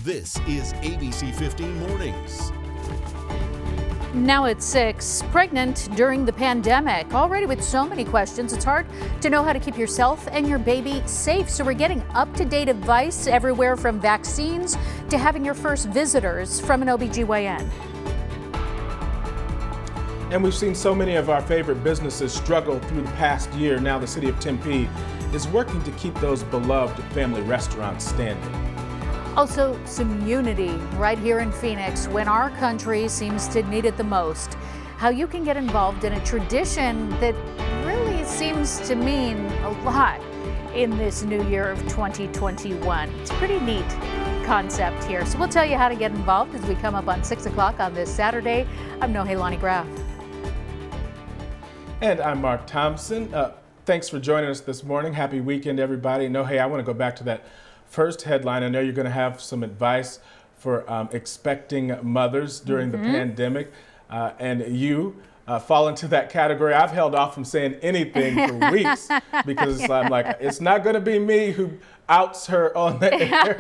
This is ABC15 Mornings. Now at 6, pregnant during the pandemic. Already with so many questions, it's hard to know how to keep yourself and your baby safe. So we're getting up-to-date advice everywhere from vaccines to having your first visitors from an OBGYN. And we've seen so many of our favorite businesses struggle through the past year. Now the city of Tempe is working to keep those beloved family restaurants standing. Also, some unity right here in Phoenix when our country seems to need it the most. How you can get involved in a tradition that really seems to mean a lot in this new year of 2021. It's a pretty neat concept here. So we'll tell you how to get involved as we come up on 6 o'clock on this Saturday. I'm Nohelani Graff. And I'm Mark Thompson. Thanks for joining us this morning. Happy weekend, everybody. I want to go back to that first headline. I know you're going to have some advice for expecting mothers during the pandemic, and you fall into that category. I've held off from saying anything for weeks because I'm like, it's not going to be me who outs her on the air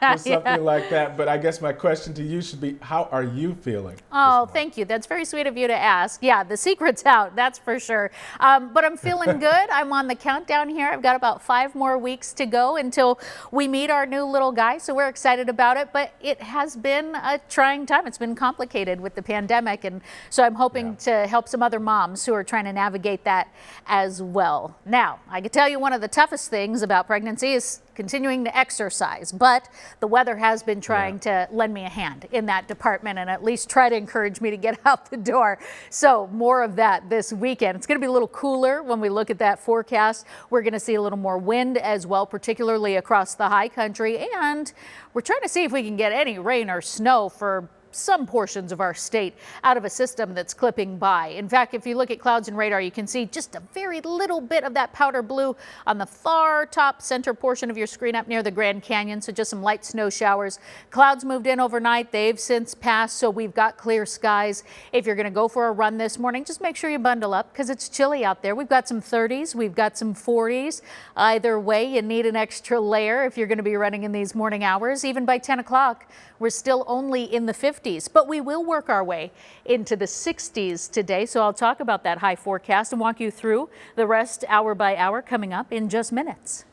or something like that. But I guess my question to you should be, how are you feeling? Oh, thank you. That's very sweet of you to ask. Yeah, the secret's out, that's for sure. But I'm feeling good. I'm on the countdown here. I've got about 5 more weeks to go until we meet our new little guy. So we're excited about it. But it has been a trying time. It's been complicated with the pandemic. And so I'm hoping to help some other moms who are trying to navigate that as well. Now, I can tell you one of the toughest things about pregnancy is continuing to exercise, but the weather has been trying to lend me a hand in that department and at least try to encourage me to get out the door. So more of that this weekend. It's going to be a little cooler when we look at that forecast. We're going to see a little more wind as well, particularly across the high country. And we're trying to see if we can get any rain or snow for some portions of our state out of a system that's clipping by. In fact, if you look at clouds and radar, you can see just a very little bit of that powder blue on the far top center portion of your screen up near the Grand Canyon. So just some light snow showers. Clouds moved in overnight. They've since passed, so we've got clear skies. If you're going to go for a run this morning, just make sure you bundle up because it's chilly out there. We've got some 30s. We've got some 40s. Either way, you need an extra layer if you're going to be running in these morning hours. Even by 10 o'clock, we're still only in the 50s, but we will work our way into the 60s today. So I'll talk about that high forecast and walk you through the rest hour by hour coming up in just minutes.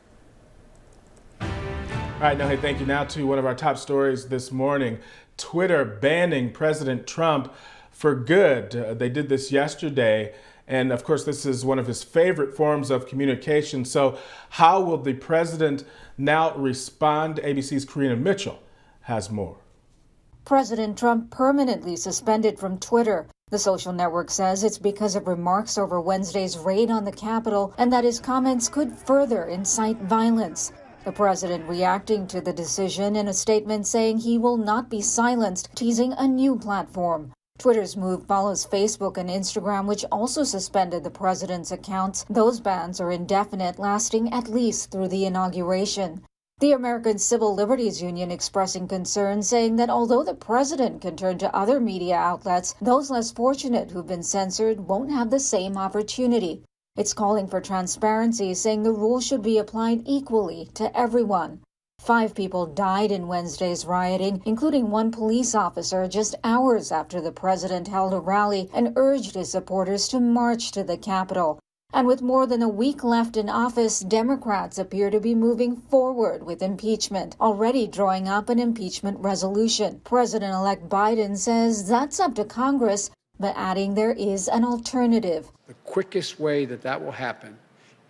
All right, hey, thank you. Now to one of our top stories this morning. Twitter banning President Trump for good. They did this yesterday. And of course, this is one of his favorite forms of communication. So how will the president now respond? ABC's Karina Mitchell has more. President Trump permanently suspended from Twitter. The social network says it's because of remarks over Wednesday's raid on the Capitol and that his comments could further incite violence. The president reacting to the decision in a statement saying he will not be silenced, teasing a new platform. Twitter's move follows Facebook and Instagram, which also suspended the president's accounts. Those bans are indefinite, lasting at least through the inauguration. The American Civil Liberties Union expressing concern, saying that although the president can turn to other media outlets, those less fortunate who've been censored won't have the same opportunity. It's calling for transparency, saying the rules should be applied equally to everyone. 5 people died in Wednesday's rioting, including one police officer, just hours after the president held a rally and urged his supporters to march to the Capitol. And with more than a week left in office, Democrats appear to be moving forward with impeachment, already drawing up an impeachment resolution. President-elect Biden says that's up to Congress, but adding there is an alternative. The quickest way that will happen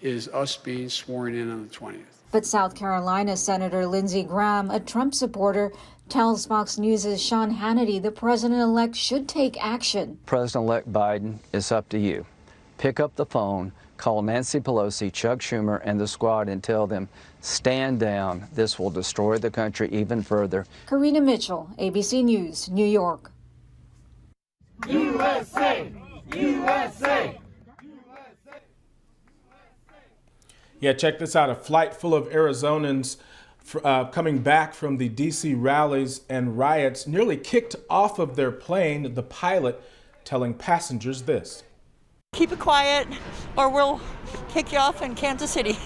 is us being sworn in on the 20th. But South Carolina Senator Lindsey Graham, a Trump supporter, tells Fox News' Sean Hannity the president-elect should take action. President-elect Biden, it's up to you. Pick up the phone, call Nancy Pelosi, Chuck Schumer, and the squad and tell them, stand down. This will destroy the country even further. Karina Mitchell, ABC News, New York. USA! USA! Yeah, check this out. A flight full of Arizonans coming back from the D.C. rallies and riots nearly kicked off of their plane, the pilot telling passengers this. Keep it quiet or we'll kick you off in Kansas City.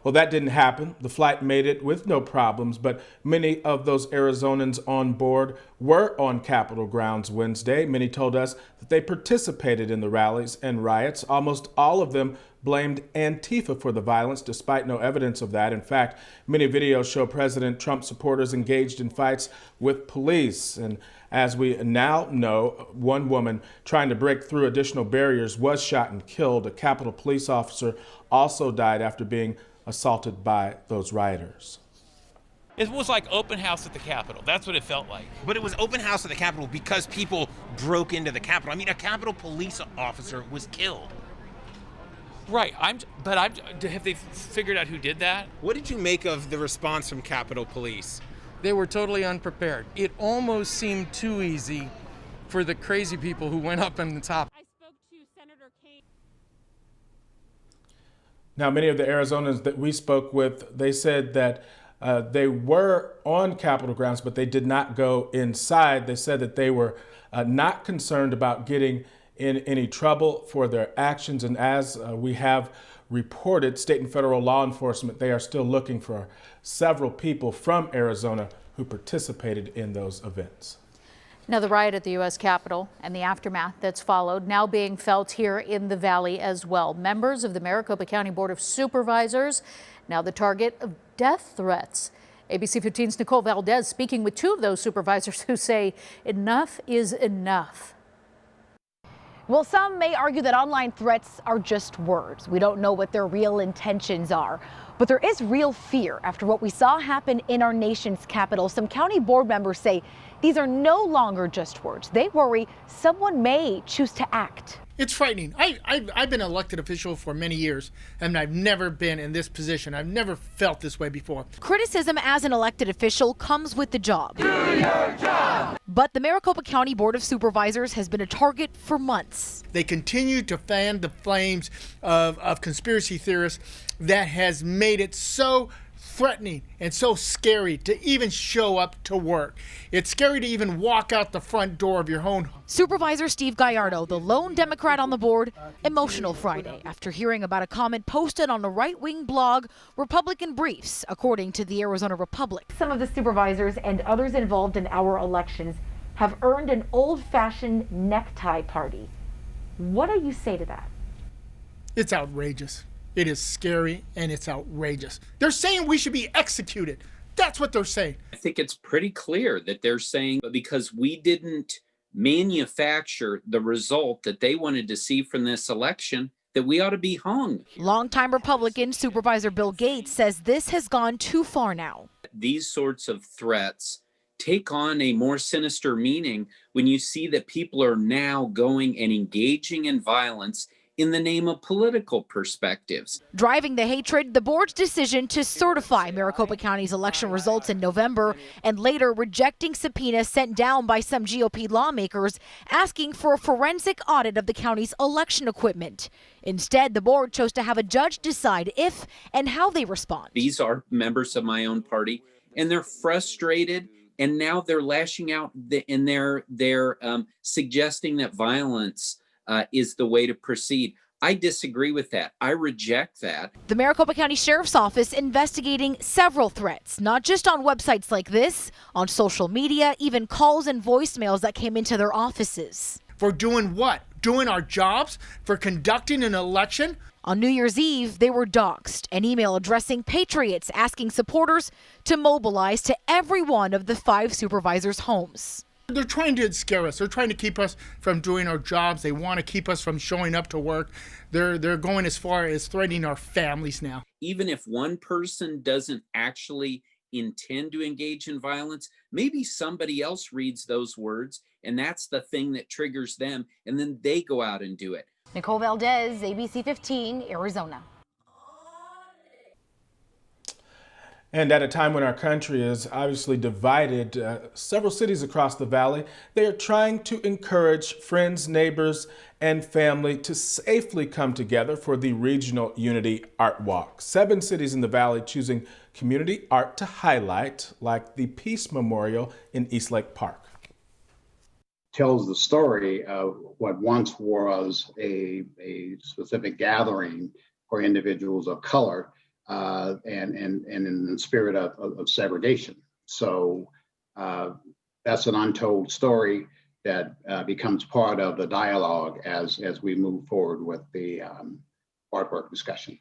Well, that didn't happen. The flight made it with no problems, but many of those Arizonans on board were on Capitol grounds Wednesday. Many told us that they participated in the rallies and riots. Almost all of them blamed Antifa for the violence, despite no evidence of that. In fact, many videos show President Trump supporters engaged in fights with police. And as we now know, one woman trying to break through additional barriers was shot and killed. A Capitol police officer also died after being assaulted by those rioters. It was like open house at the Capitol. That's what it felt like. But it was open house at the Capitol because people broke into the Capitol. I mean, a Capitol police officer was killed. Right. Have they figured out who did that? What did you make of the response from Capitol Police? They were totally unprepared. It almost seemed too easy for the crazy people who went up on the top. I spoke to Senator Kane. Now, many of the Arizonans that we spoke with, they said that they were on Capitol grounds, but they did not go inside. They said that they were not concerned about getting in any trouble for their actions. And as we have reported, state and federal law enforcement, they are still looking for several people from Arizona who participated in those events. Now, the riot at the U.S. Capitol and the aftermath that's followed now being felt here in the Valley as well. Members of the Maricopa County Board of Supervisors now the target of death threats. ABC 15's Nicole Valdez speaking with two of those supervisors who say enough is enough. Well, some may argue that online threats are just words. We don't know what their real intentions are. But there is real fear after what we saw happen in our nation's capital. Some county board members say these are no longer just words. They worry someone may choose to act. It's frightening. I've been an elected official for many years, and I've never been in this position. I've never felt this way before. Criticism as an elected official comes with the job. Do your job! But the Maricopa County Board of Supervisors has been a target for months. They continue to fan the flames of conspiracy theorists that has made it so threatening and so scary to even show up to work. It's scary to even walk out the front door of your home. Supervisor Steve Gallardo, the lone Democrat on the board, emotional Friday after hearing about a comment posted on a right-wing blog, Republican Briefs, according to the Arizona Republic. Some of the supervisors and others involved in our elections have earned an old-fashioned necktie party. What do you say to that? It's outrageous. It is scary and it's outrageous. They're saying we should be executed. That's what they're saying. I think it's pretty clear that they're saying because we didn't manufacture the result that they wanted to see from this election, that we ought to be hung. Longtime Republican Supervisor Bill Gates says this has gone too far now. These sorts of threats take on a more sinister meaning when you see that people are now going and engaging in violence in the name of political perspectives. Driving the hatred, the board's decision to certify Maricopa County's election results in November and later rejecting subpoenas sent down by some GOP lawmakers asking for a forensic audit of the county's election equipment. Instead, the board chose to have a judge decide if and how they respond. These are members of my own party, and they're frustrated, and now they're lashing out and they're suggesting that violence is the way to proceed. I disagree with that. I reject that. The Maricopa County Sheriff's Office investigating several threats, not just on websites like this, on social media, even calls and voicemails that came into their offices. For doing what? Doing our jobs? For conducting an election? On New Year's Eve, they were doxxed, an email addressing patriots asking supporters to mobilize to every one of the 5 supervisors' homes. They're trying to scare us. They're trying to keep us from doing our jobs. They want to keep us from showing up to work. They're going as far as threatening our families now. Even if one person doesn't actually intend to engage in violence, maybe somebody else reads those words and that's the thing that triggers them, and then they go out and do it. Nicole Valdez, ABC 15, Arizona. And at a time when our country is obviously divided, several cities across the valley, they are trying to encourage friends, neighbors, and family to safely come together for the Regional Unity Art Walk. 7 cities in the valley choosing community art to highlight, like the Peace Memorial in Eastlake Park. Tells the story of what once was a specific gathering for individuals of color and in the spirit of segregation. So that's an untold story that becomes part of the dialogue as we move forward with the artwork discussion.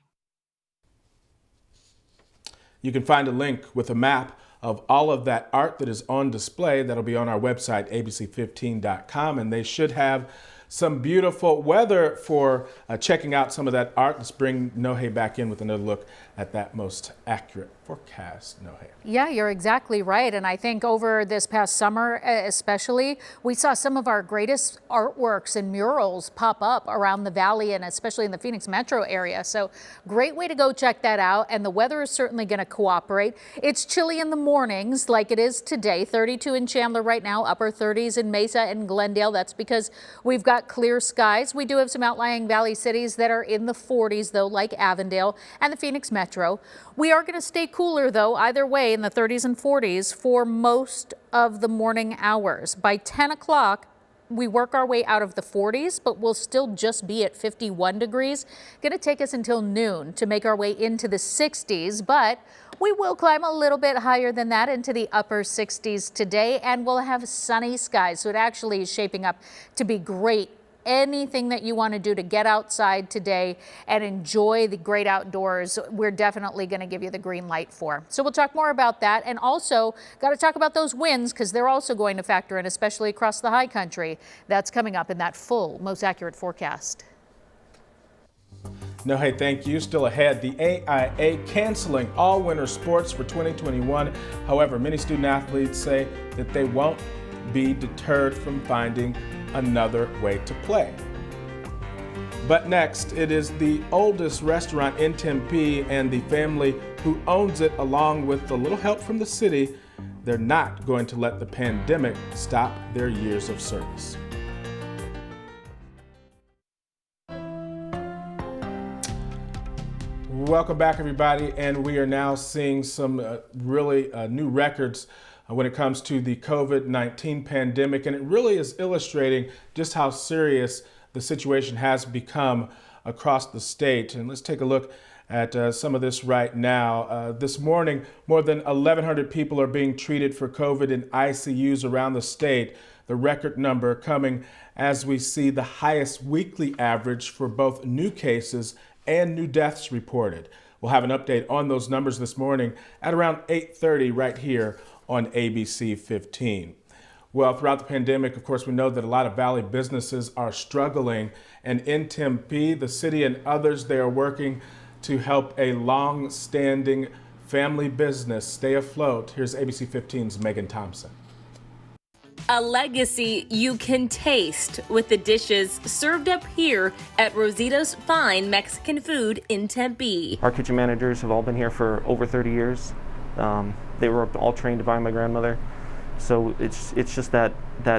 You can find a link with a map of all of that art that is on display. That'll be on our website, abc15.com, and they should have some beautiful weather for checking out some of that art. Let's bring Nohe back in with another look at that most accurate forecast. Nohe. Yeah, you're exactly right. And I think over this past summer, especially, we saw some of our greatest artworks and murals pop up around the valley and especially in the Phoenix metro area. So great way to go check that out. And the weather is certainly going to cooperate. It's chilly in the mornings like it is today. 32 in Chandler right now, upper 30s in Mesa and Glendale. That's because we've got clear skies. We do have some outlying valley cities that are in the 40s, though, like Avondale and the Phoenix metro. We are going to stay cooler, though, either way in the 30s and 40s for most of the morning hours. By 10 o'clock, we work our way out of the 40s, but we'll still just be at 51 degrees. Going to take us until noon to make our way into the 60s, but we will climb a little bit higher than that into the upper 60s today, and we'll have sunny skies. So it actually is shaping up to be great. Anything that you want to do to get outside today and enjoy the great outdoors, we're definitely going to give you the green light for. So we'll talk more about that, and also got to talk about those winds because they're also going to factor in, especially across the high country. That's coming up in that full, most accurate forecast. No, hey, thank you. Still ahead, the AIA canceling all winter sports for 2021. However, many student athletes say that they won't be deterred from finding another way to play. But next, it is the oldest restaurant in Tempe and the family who owns it, along with a little help from the city. They're not going to let the pandemic stop their years of service. Welcome back, everybody, and we are now seeing some really new records when it comes to the COVID-19 pandemic, and it really is illustrating just how serious the situation has become across the state. And let's take a look at some of this right now. This morning, more than 1,100 people are being treated for COVID in ICUs around the state, the record number coming as we see the highest weekly average for both new cases and new deaths reported. We'll have an update on those numbers this morning at around 8:30 right here on ABC 15. Well, throughout the pandemic, of course, we know that a lot of Valley businesses are struggling. And in Tempe, the city and others, they are working to help a long-standing family business stay afloat. Here's ABC 15's Megan Thompson. A legacy you can taste with the dishes served up here at Rosita's Fine Mexican Food in Tempe. Our kitchen managers have all been here for over 30 years. They were all trained by my grandmother. So it's just that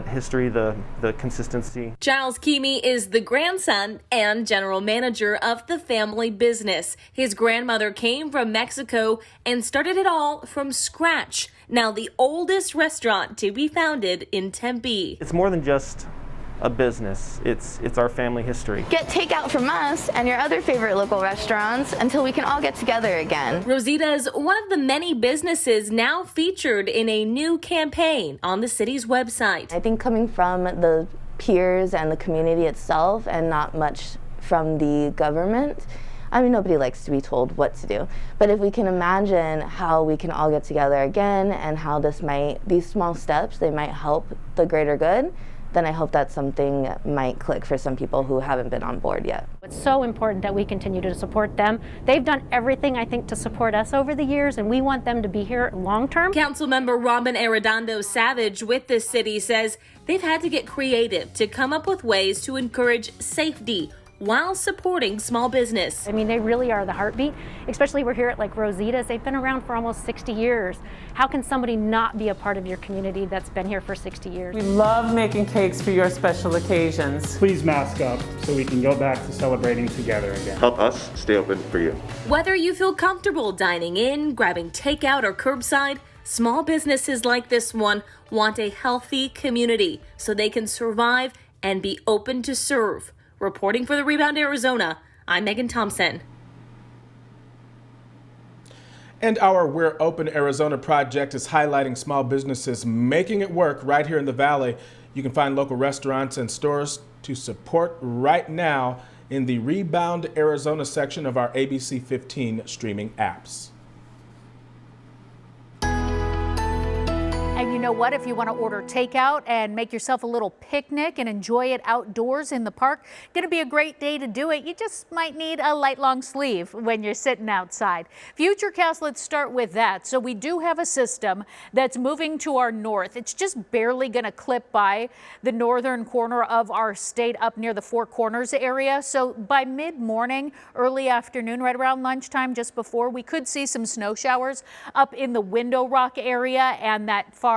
history, the consistency. Giles Keamy is the grandson and general manager of the family business. His grandmother came from Mexico and started it all from scratch. Now the oldest restaurant to be founded in Tempe. It's more than just a business. It's our family history. Get takeout from us and your other favorite local restaurants until we can all get together again. Rosita is one of the many businesses now featured in a new campaign on the city's website. I think coming from the peers and the community itself and not much from the government. I mean, nobody likes to be told what to do. But if we can imagine how we can all get together again and how these small steps, they might help the greater good, then I hope that something might click for some people who haven't been on board yet. It's so important that we continue to support them. They've done everything, I think, to support us over the years, and we want them to be here long term. Councilmember Robin Arredondo Savage with the city says they've had to get creative to come up with ways to encourage safety while supporting small business. I mean, they really are the heartbeat, especially we're here at like Rosita's. They've been around for almost 60 years. How can somebody not be a part of your community that's been here for 60 years? We love making cakes for your special occasions. Please mask up so we can go back to celebrating together again. Help us stay open for you. Whether you feel comfortable dining in, grabbing takeout, or curbside, small businesses like this one want a healthy community so they can survive and be open to serve. Reporting for the Rebound Arizona, I'm Megan Thompson. And our We're Open Arizona project is highlighting small businesses making it work right here in the Valley. You can find local restaurants and stores to support right now in the Rebound Arizona section of our ABC15 streaming apps. And you know what? If you want to order takeout and make yourself a little picnic and enjoy it outdoors in the park, going to be a great day to do it. You just might need a light long sleeve when you're sitting outside. Futurecast, let's start with that. So we do have a system that's moving to our north. It's just barely going to clip by the northern corner of our state up near the Four Corners area. So by mid-morning, early afternoon, right around lunchtime, just before, we could see some snow showers up in the Window Rock area and that far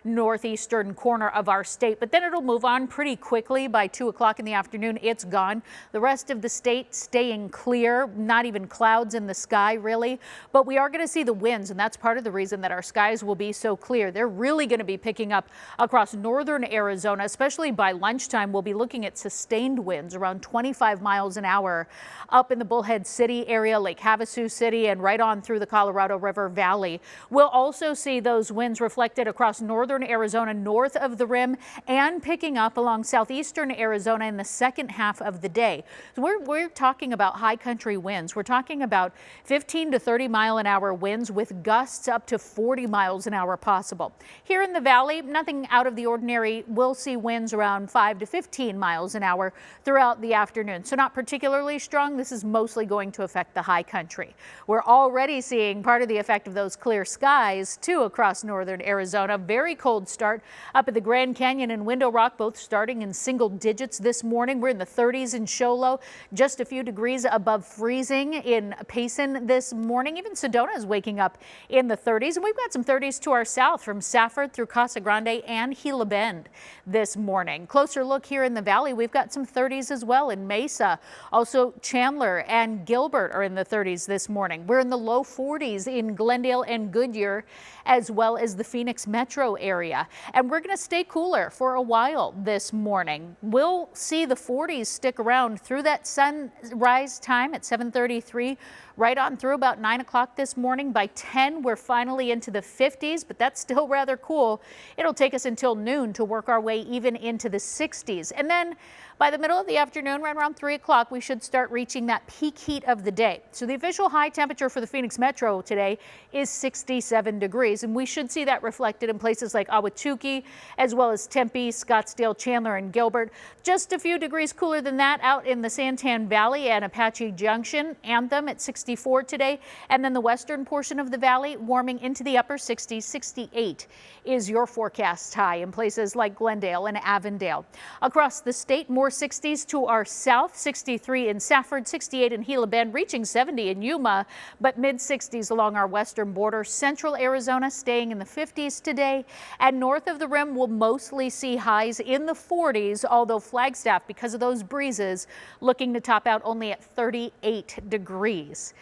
northeastern corner of our state, but then it'll move on pretty quickly. By 2 o'clock in the afternoon, it's gone. The rest of the state staying clear, not even clouds in the sky really, but we are going to see the winds, and that's part of the reason that our skies will be so clear. They're really going to be picking up across northern Arizona, especially by lunchtime. We'll be looking at sustained winds around 25 miles an hour up in the Bullhead City area, Lake Havasu City, and right on through the Colorado River Valley. We'll also see those winds reflected across northern Arizona north of the rim and picking up along southeastern Arizona in the second half of the day. So we're talking about high country winds. We're talking about 15 to 30 mile an hour winds with gusts up to 40 miles an hour possible. Here in the valley, nothing out of the ordinary. We'll see winds around 5 to 15 miles an hour throughout the afternoon. So not particularly strong. This is mostly going to affect the high country. We're already seeing part of the effect of those clear skies too across northern Arizona. Very cold start up at the Grand Canyon and Window Rock, both starting in single digits this morning. We're in the 30s in Show Low, just a few degrees above freezing in Payson this morning. Even Sedona is waking up in the 30s, and we've got some 30s to our south from Safford through Casa Grande and Gila Bend this morning. Closer look here in the valley, we've got some 30s as well in Mesa. Also Chandler and Gilbert are in the 30s this morning. We're in the low 40s in Glendale and Goodyear, as well as the Phoenix metro area. And we're going to stay cooler for a while this morning. We'll see the 40s stick around through that sunrise time at 7:33, right on through about 9 o'clock this morning. By 10, we're finally into the 50s, but that's still rather cool. It'll take us until noon to work our way even into the 60s. And then by the middle of the afternoon, right around 3 o'clock, we should start reaching that peak heat of the day. So the official high temperature for the Phoenix metro today is 67 degrees, and we should see that reflected in places like Ahwatukee, as well as Tempe, Scottsdale, Chandler, and Gilbert. Just a few degrees cooler than that out in the Santan Valley and Apache Junction. Anthem at 64 today, and then the western portion of the valley warming into the upper 60s. 68 is your forecast high in places like Glendale and Avondale. Across the state, more 60s to our south, 63 in Safford, 68 in Gila Bend, reaching 70 in Yuma, but mid 60s along our western border. Central Arizona staying in the 50s today, and north of the rim we'll mostly see highs in the 40s, although Flagstaff, because of those breezes, looking to top out only at 38 degrees.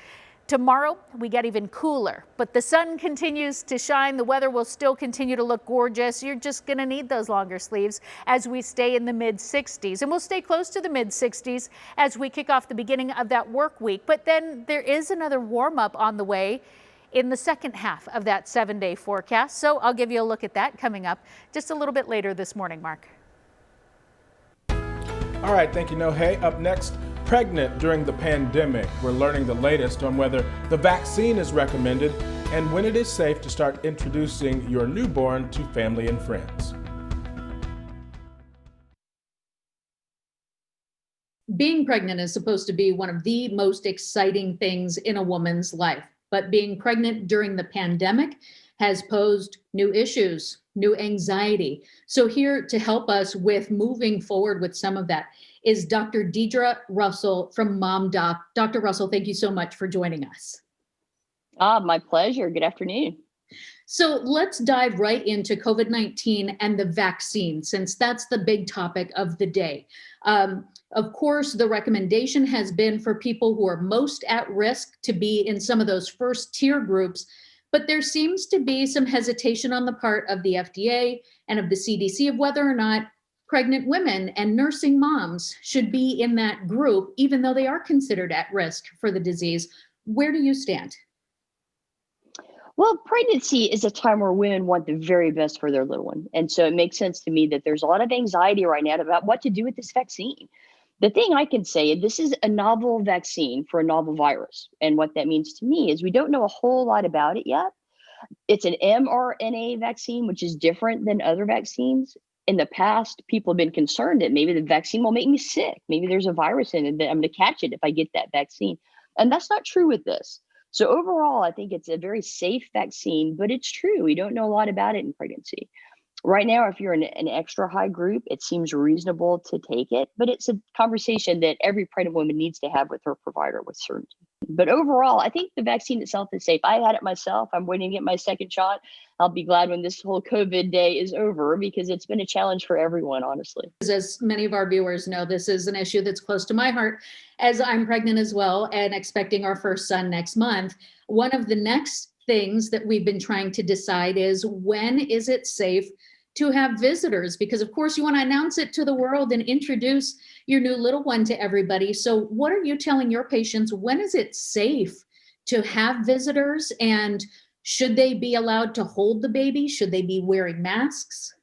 Tomorrow, we get even cooler, but the sun continues to shine. The weather will still continue to look gorgeous. You're just going to need those longer sleeves as we stay in the mid 60s, and we'll stay close to the mid 60s as we kick off the beginning of that work week. But then there is another warm up on the way in the second half of that 7-day forecast. So I'll give you a look at that coming up just a little bit later this morning, Mark. All right, thank you, Nohe. Up next, pregnant during the pandemic. We're learning the latest on whether the vaccine is recommended and when it is safe to start introducing your newborn to family and friends. Being pregnant is supposed to be one of the most exciting things in a woman's life, but being pregnant during the pandemic has posed new issues, new anxiety. So here to help us with moving forward with some of that is Dr. Deidre Russell from Mom Doc. Dr. Russell, thank you so much for joining us. My pleasure. Good afternoon. So let's dive right into COVID-19 and the vaccine, since that's the big topic of the day. Of course, the recommendation has been for people who are most at risk to be in some of those first tier groups, but there seems to be some hesitation on the part of the FDA and of the CDC of whether or not pregnant women and nursing moms should be in that group, even though they are considered at risk for the disease. Where do you stand? Well, pregnancy is a time where women want the very best for their little one. And so it makes sense to me that there's a lot of anxiety right now about what to do with this vaccine. The thing I can say, this is a novel vaccine for a novel virus. And what that means to me is we don't know a whole lot about it yet. It's an mRNA vaccine, which is different than other vaccines. In the past, people have been concerned that maybe the vaccine will make me sick. Maybe there's a virus in it that I'm going to catch it if I get that vaccine. And that's not true with this. So overall, I think it's a very safe vaccine, but it's true. We don't know a lot about it in pregnancy. Right now, if you're in an extra high group, it seems reasonable to take it, but it's a conversation that every pregnant woman needs to have with her provider with certainty. But overall, I think the vaccine itself is safe. I had it myself. I'm waiting to get my second shot. I'll be glad when this whole COVID day is over because it's been a challenge for everyone, honestly. As many of our viewers know, this is an issue that's close to my heart as I'm pregnant as well and expecting our first son next month. One of the next things that we've been trying to decide is when is it safe to have visitors? Because of course you want to announce it to the world and introduce your new little one to everybody. So what are you telling your patients? When is it safe to have visitors, and should they be allowed to hold the baby? Should they be wearing masks?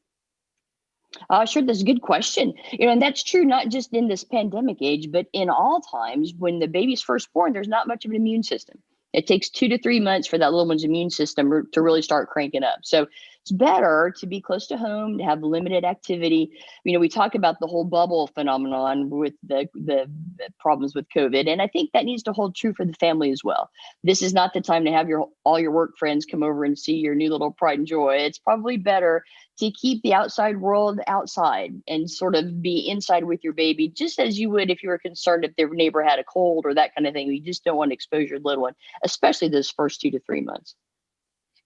Sure, that's a good question. And that's true not just in this pandemic age, but in all times. When the baby's first born, there's not much of an immune system. It takes 2 to 3 months for that little one's immune system to really start cranking up. So it's better to be close to home, to have limited activity. We talk about the whole bubble phenomenon with the problems with COVID, and I think that needs to hold true for the family as well. This is not the time to have all your work friends come over and see your new little pride and joy. It's probably better to keep the outside world outside and sort of be inside with your baby, just as you would if you were concerned if their neighbor had a cold or that kind of thing. You just don't want to expose your little one, especially those first 2 to 3 months.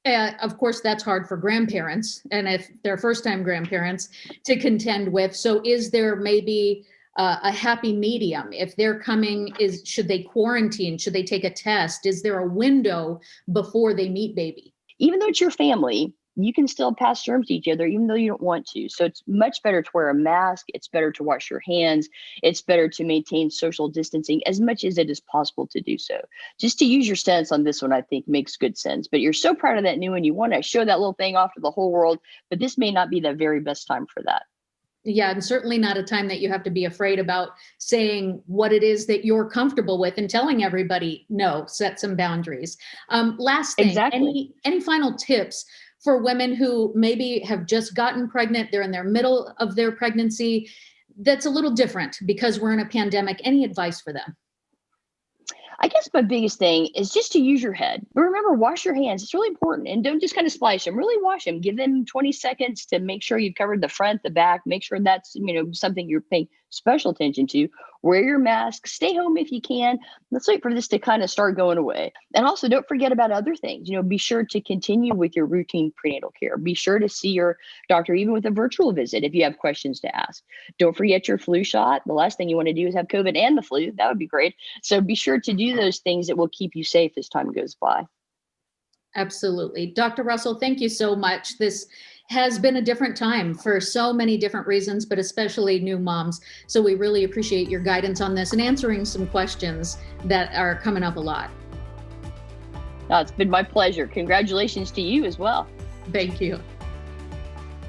Of course, that's hard for grandparents, and if they're first-time grandparents, to contend with. So is there maybe a happy medium? If they're coming, should they quarantine? Should they take a test? Is there a window before they meet baby? Even though it's your family, you can still pass germs to each other, even though you don't want to. So it's much better to wear a mask. It's better to wash your hands. It's better to maintain social distancing as much as it is possible to do so. Just to use your sense on this one, I think makes good sense. But you're so proud of that new one, you want to show that little thing off to the whole world. But this may not be the very best time for that. Yeah, and certainly not a time that you have to be afraid about saying what it is that you're comfortable with and telling everybody, no, set some boundaries. Last thing, Exactly. any final tips for women who maybe have just gotten pregnant, they're in their middle of their pregnancy, that's a little different because we're in a pandemic? Any advice for them? I guess my biggest thing is just to use your head. But remember, wash your hands. It's really important. And don't just kind of splash them. Really wash them. Give them 20 seconds to make sure you've covered the front, the back. Make sure that's something you're paying special attention to. Wear your mask. Stay home if you can. Let's wait for this to kind of start going away. And also, don't forget about other things. Be sure to continue with your routine prenatal care. Be sure to see your doctor, even with a virtual visit, if you have questions to ask. Don't forget your flu shot. The last thing you want to do is have COVID and the flu. That would be great. So be sure to do those things that will keep you safe as time goes by. Absolutely. Dr. Russell, thank you so much. This has been a different time for so many different reasons, but especially new moms. So we really appreciate your guidance on this and answering some questions that are coming up a lot. It's been my pleasure. Congratulations to you as well. Thank you.